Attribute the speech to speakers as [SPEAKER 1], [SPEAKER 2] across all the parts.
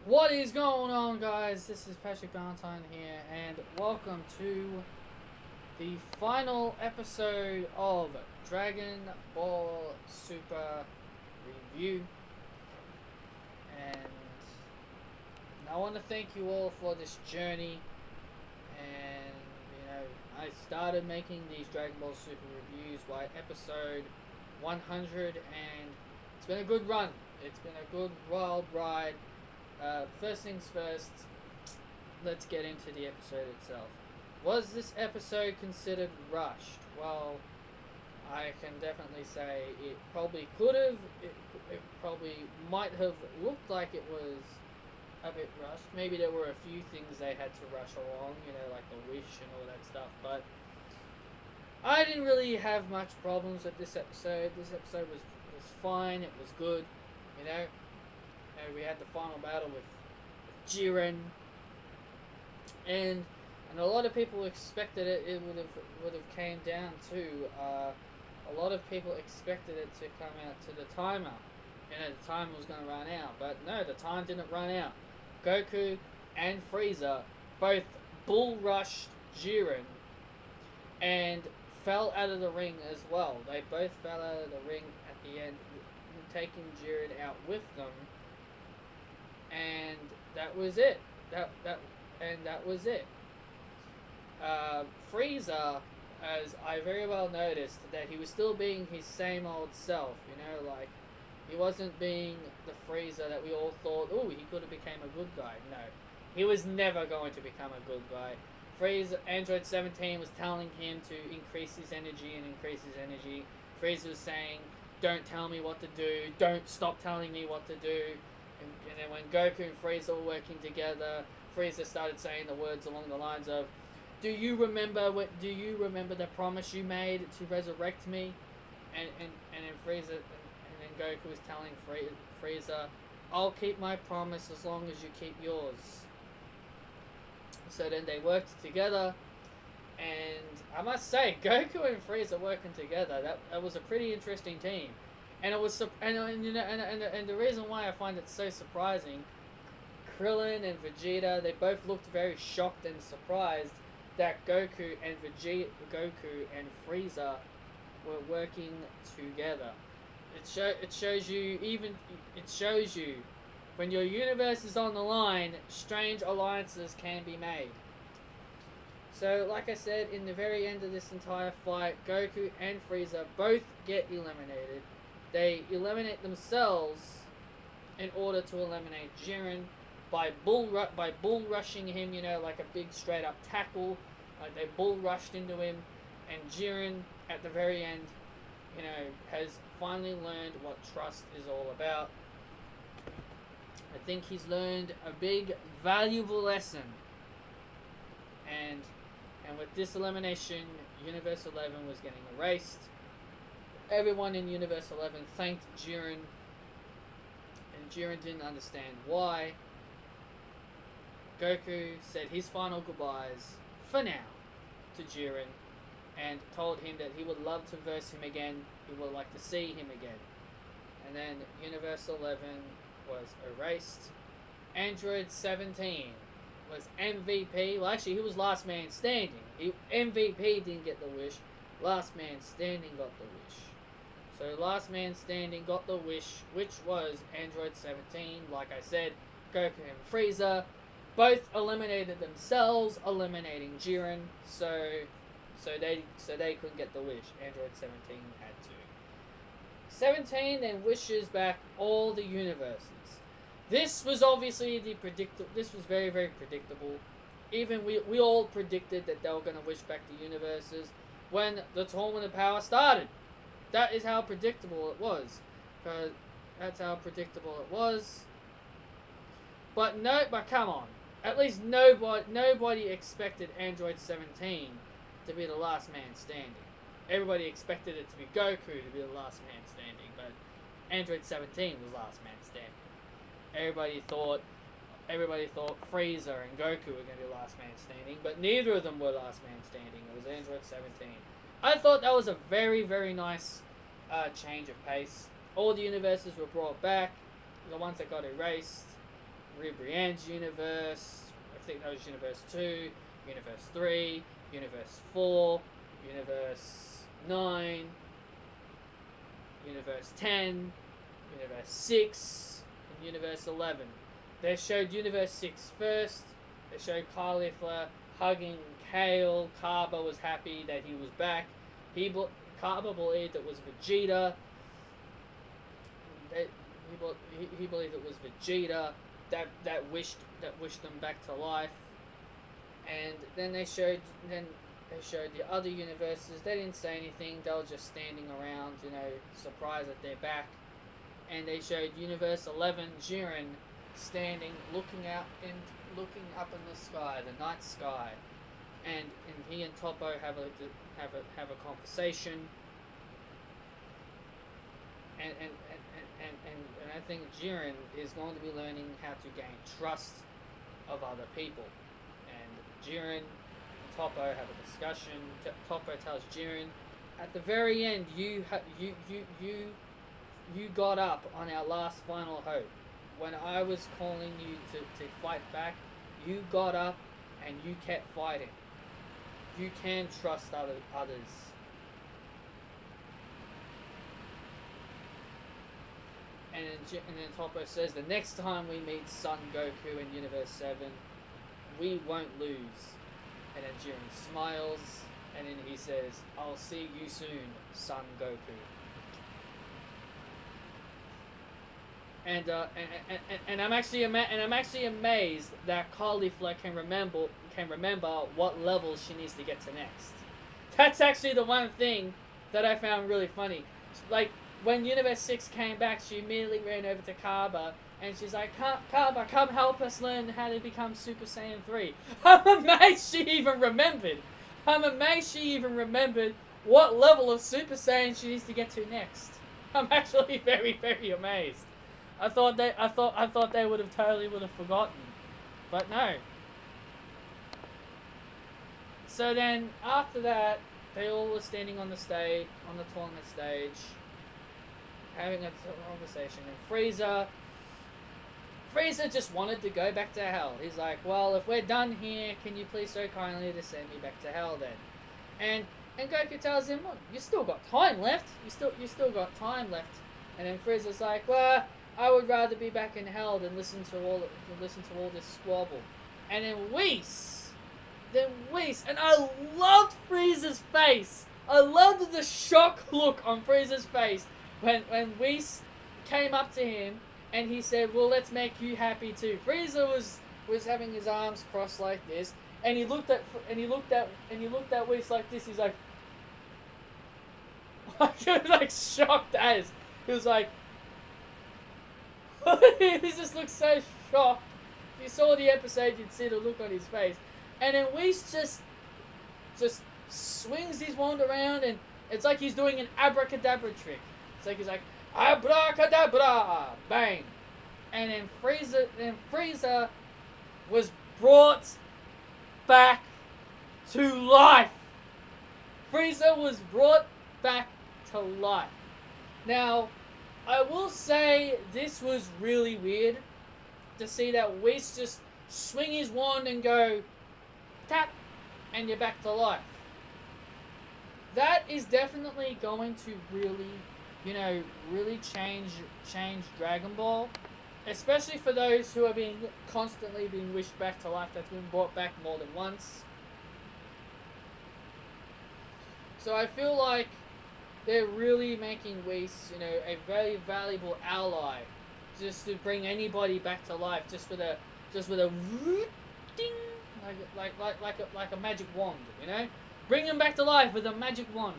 [SPEAKER 1] What is going on, guys? This is Patrick Valentine here, and welcome to the final episode of Dragon Ball Super Review. And I want to thank you all for this journey. And I started making these Dragon Ball Super reviews by episode 100, and it's been a good run. It's been a good wild ride. First things first, let's get into the episode itself. Was this episode considered rushed? Well, I can definitely say it probably could have. It probably might have looked like it was a bit rushed. Maybe there were a few things they had to rush along, like the wish and all that stuff, but I didn't really have much problems with this episode. This episode was fine. It was good, we had the final battle with Jiren, and a lot of people expected it would have came down to a lot of people expected it to come out to the timer. The time was going to run out, but no, the time didn't run out. Goku and Frieza both bull rushed Jiren and fell out of the ring as well. They both fell out of the ring at the end, taking Jiren out with them. And that was it. That was it. Frieza, as I very well noticed, that he was still being his same old self. He wasn't being the Frieza that we all thought. Oh, he could have became a good guy. No, he was never going to become a good guy. Frieza, Android 17 was telling him to increase his energy and increase his energy. Frieza was saying, "Don't tell me what to do. Don't stop telling me what to do." And then when Goku and Frieza were working together, Frieza started saying the words along the lines of, Do you remember the promise you made to resurrect me?" And then Frieza and then Goku was telling Frieza, "I'll keep my promise as long as you keep yours." So then they worked together, and I must say, Goku and Frieza working together, that was a pretty interesting team. And it was, and the reason why I find it so surprising, Krillin and Vegeta, they both looked very shocked and surprised that Goku and Frieza were working together. It shows you when your universe is on the line, strange alliances can be made. So, like I said, in the very end of this entire fight, Goku and Frieza both get eliminated. They eliminate themselves in order to eliminate Jiren by bull rushing him, like a big straight up tackle. Like they bull rushed into him, and Jiren at the very end, has finally learned what trust is all about. I think he's learned a big, valuable lesson. And with this elimination, Universe 11 was getting erased. Everyone in Universe 11 thanked Jiren, and Jiren didn't understand why. Goku said his final goodbyes, for now, to Jiren, and told him that he would love to verse him again, he would like to see him again. And then Universe 11 was erased. Android 17 was MVP. Well, actually, he was last man standing. MVP didn't get the wish. Last man standing got the wish. So last man standing got the wish, which was Android 17. Like I said, Goku and Frieza both eliminated themselves, eliminating Jiren. So they couldn't get the wish. Android 17 had to. 17 then wishes back all the universes. This was obviously This was very, very predictable. Even we all predicted that they were going to wish back the universes when the Tournament of Power started. That is how predictable it was. That's how predictable it was. But come on. At least nobody expected Android 17 to be the last man standing. Everybody expected it to be Goku to be the last man standing, but Android 17 was last man standing. Everybody thought Frieza and Goku were going to be last man standing, but neither of them were last man standing. It was Android 17. I thought that was a very, very nice change of pace. All the universes were brought back. The ones that got erased Ribrianne's universe. I think that was Universe 2, Universe 3, Universe 4, Universe 9, Universe 10, Universe 6, and Universe 11. They showed Universe 6 first. They showed Caulifla hugging Kale. Kaba was happy that he was back. Kaba believed it was Vegeta. He believed it was Vegeta that wished them back to life. And then they showed the other universes. They didn't say anything. They were just standing around, surprised that they're back. And they showed Universe 11 Jiren standing, looking up in the sky, the night sky, and he and Toppo have a conversation. And I think Jiren is going to be learning how to gain trust of other people. And Jiren and Toppo have a discussion. Toppo tells Jiren, at the very end, you got up on our last final hope. When I was calling you to fight back, you got up and you kept fighting. You can trust others. And then Toppo says, the next time we meet Son Goku in Universe 7, we won't lose. And then Jiren smiles, and then he says, I'll see you soon, Son Goku. And I'm actually amazed that Caulifla can remember what level she needs to get to next. That's actually the one thing that I found really funny. Like, when Universe 6 came back, she immediately ran over to Kaba, and she's like, Kaba, come help us learn how to become Super Saiyan 3. I'm amazed she even remembered. I'm amazed she even remembered what level of Super Saiyan she needs to get to next. I'm actually very, very amazed. I thought they would have forgotten, but no. So then after that, they all were standing on the tournament stage, having a conversation. And Frieza just wanted to go back to hell. He's like, well, if we're done here, can you please so kindly to send me back to hell then? And Goku tells him, look, you still got time left. You still got time left. And then Frieza's like, well, I would rather be back in hell than listen to all this squabble. And then Whis, and I loved Frieza's face. I loved the shock look on Frieza's face when Whis came up to him and he said, well, let's make you happy too. Frieza was having his arms crossed like this, and he looked at Whis like this. He's like he was like shocked as he was like. He just looks so shocked. If you saw the episode, you'd see the look on his face. And then Whis just swings his wand around, and it's like he's doing an abracadabra trick. It's like he's like, abracadabra, bang. And then Frieza was brought back to life. Frieza was brought back to life. Now, I will say this was really weird to see that Whis just swing his wand and go tap, and you're back to life. That is definitely going to really change Dragon Ball, especially for those who are constantly being wished back to life. That's been brought back more than once. So I feel like they're really making Whis, a very valuable ally, just to bring anybody back to life, just with a ding, like a magic wand, bring them back to life with a magic wand.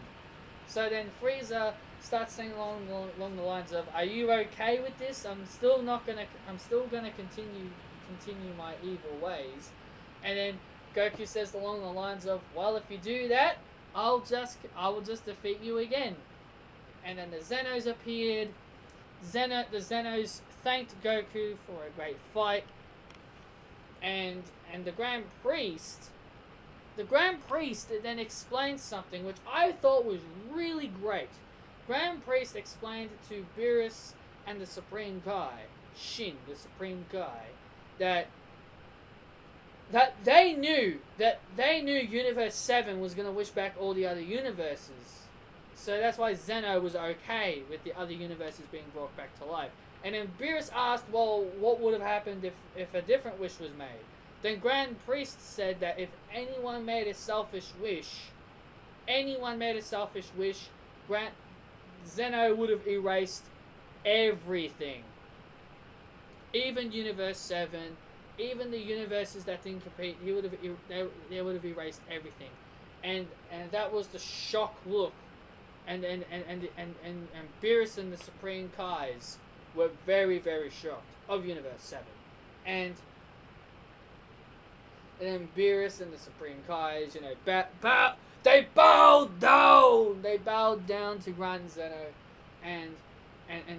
[SPEAKER 1] So then Frieza starts saying along the lines of, "Are you okay with this? I'm still gonna continue my evil ways." And then Goku says along the lines of, "Well, if you do that, I will just defeat you again." And then the Zenos appeared. The Zenos thanked Goku for a great fight. And the Grand Priest then explained something which I thought was really great. Grand Priest explained to Beerus and the Supreme Guy, Shin, the Supreme Guy, that they knew Universe 7 was gonna wish back all the other universes. So that's why Zeno was okay with the other universes being brought back to life. And then Beerus asked, well, what would have happened if a different wish was made? Then Grand Priest said that if anyone made a selfish wish, Zeno would have erased everything. Even Universe 7, even the universes that didn't compete, they would have erased everything. And that was the shock look. And Beerus and the Supreme Kais were very, very shocked of Universe 7. And then Beerus and the Supreme Kais, you know, they bowed down to Grand Zeno, and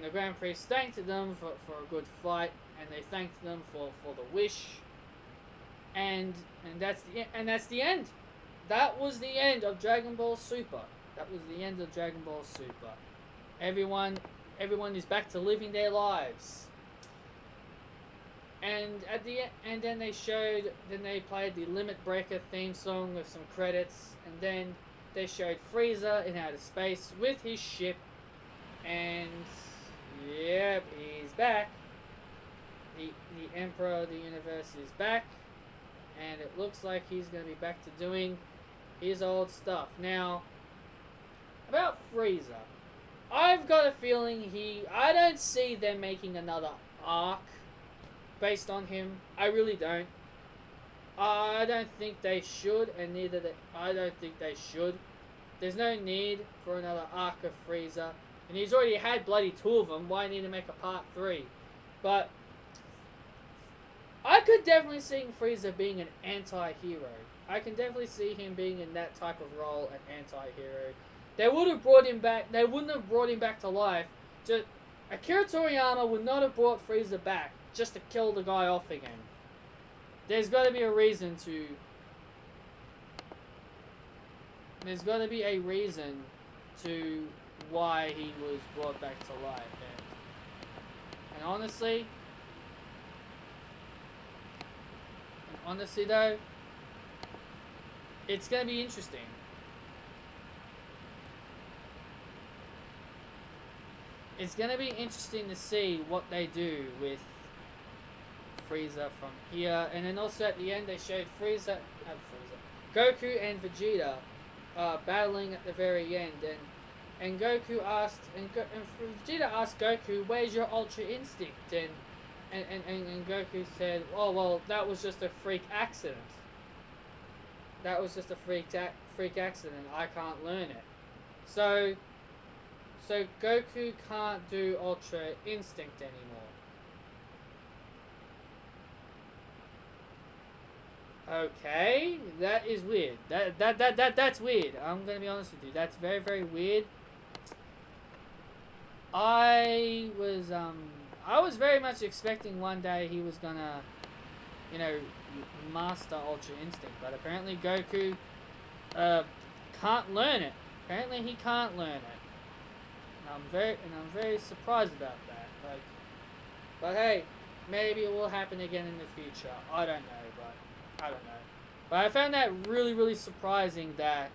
[SPEAKER 1] the Grand Priest thanked them for a good fight, and they thanked them for the wish, and that's the end. That was the end of Dragon Ball Super. Everyone is back to living their lives. And then they played the Limit Breaker theme song with some credits, and then they showed Frieza in outer space with his ship, and yep, he's back. The Emperor of the Universe is back, and it looks like he's going to be back to doing his old stuff. Now, about Frieza, I've got a feeling I don't see them making another arc based on him. I really don't. I don't think they should, and I don't think they should. There's no need for another arc of Frieza, and he's already had bloody 2 of them. Why need to make a part 3? But I could definitely see Frieza being an anti-hero. I can definitely see him being in that type of role, an anti-hero. They wouldn't have brought him back to life. Akira Toriyama would not have brought Frieza back just to kill the guy off again. There's got to be a reason to why he was brought back to life. And honestly though, it's going to be interesting. It's going to be interesting to see what they do with Frieza from here. And then also at the end they showed Goku and Vegeta battling at the very end, and Goku asked and Vegeta asked Goku, "Where's your Ultra Instinct?" And Goku said, "Oh well, that was just a freak accident. Freak accident. I can't learn it." So Goku can't do Ultra Instinct anymore. Okay, that is weird. That's weird. I'm gonna be honest with you. That's very, very weird. I was very much expecting one day he was gonna, you know, master Ultra Instinct, but apparently Goku can't learn it. Apparently he can't learn it. And I'm very surprised about that. But hey, maybe it will happen again in the future. I don't know. But I found that really, really surprising that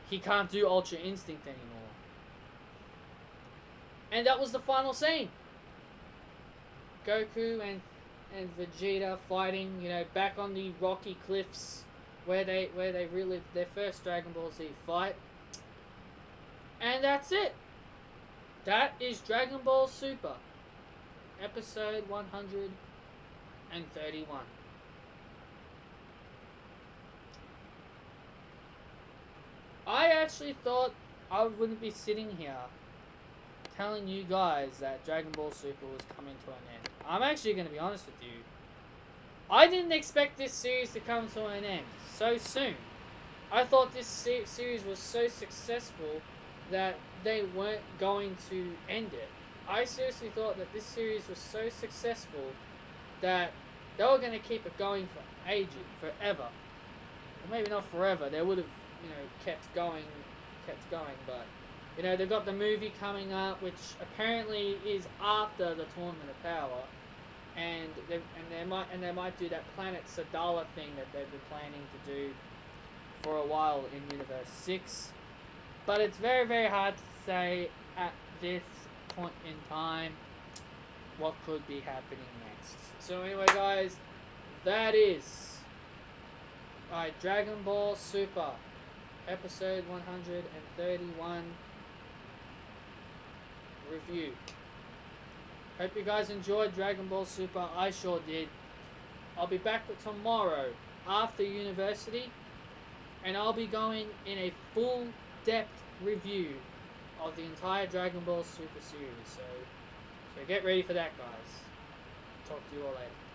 [SPEAKER 1] he can't do Ultra Instinct anymore. And that was the final scene. Goku and Vegeta fighting, you know, back on the rocky cliffs where they relived their first Dragon Ball Z fight. And that's it. That is Dragon Ball Super, episode 131. I actually thought I wouldn't be sitting here telling you guys that Dragon Ball Super was coming to an end. I'm actually going to be honest with you. I didn't expect this series to come to an end so soon. I thought this series was so successful that they weren't going to end it. I seriously thought that this series was so successful that they were going to keep it going for ages, forever. Or maybe not forever. They would have, you know, kept going, but, you know, they've got the movie coming up, which apparently is after the Tournament of Power, and they might do that Planet Sadala thing that they've been planning to do for a while in Universe 6. But it's very, very hard to say at this point in time what could be happening next. So anyway, guys, that is Dragon Ball Super episode 131 review. Hope you guys enjoyed Dragon Ball Super. I sure did. I'll be back tomorrow after university, and I'll be going in a full depth review of the entire Dragon Ball Super series. So get ready for that, guys. Talk to you all later.